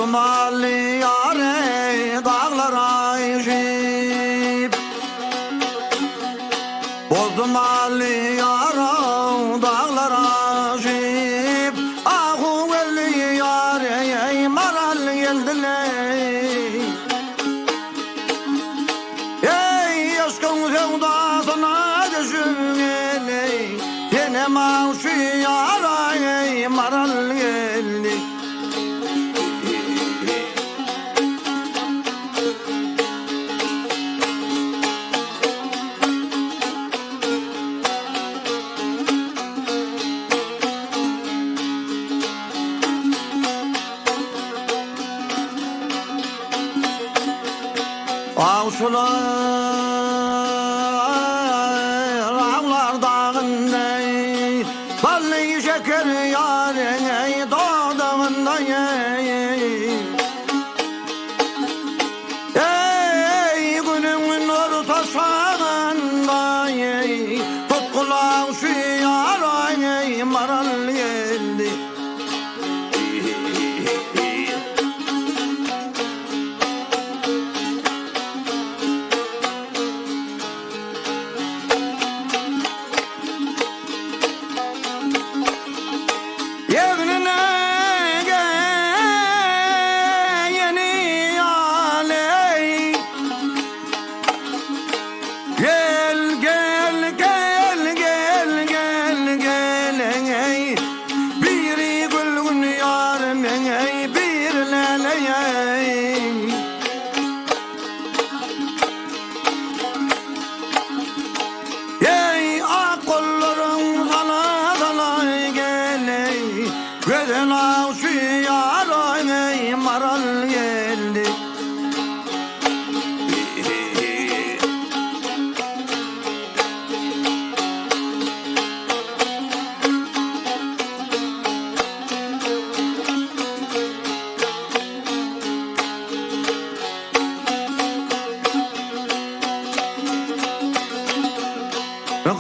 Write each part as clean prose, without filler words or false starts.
Bozdum Ali yare dağlara işip, bozdum Ali yare dağlara işip. Ahu eli yare maral geldiler. Ey aşkın sevdasına düşüngeli, yine mavşu yare maral geldi. Avşular ağlar dağında, ballı şeker yâre dağdağında. Ey günün ortasında, tutkulan şu yâre maral geldi. Gözün avşu yâre maral geldi.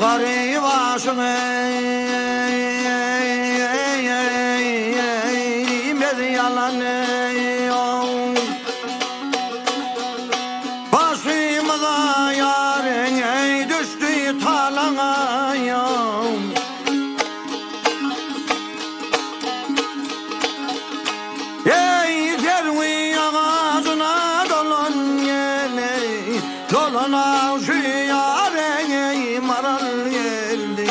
Garip aşık yalanıyor, başımıza yarın düştü talana. Ey tervi ağacına dolan yine, dolan avşu yâre maral geldi.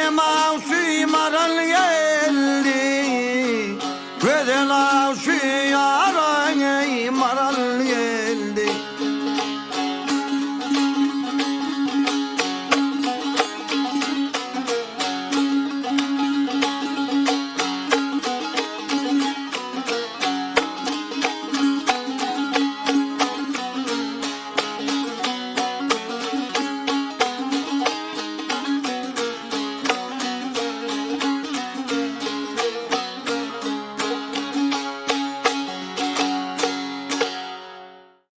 Mavşu maral geldi, gözün avşu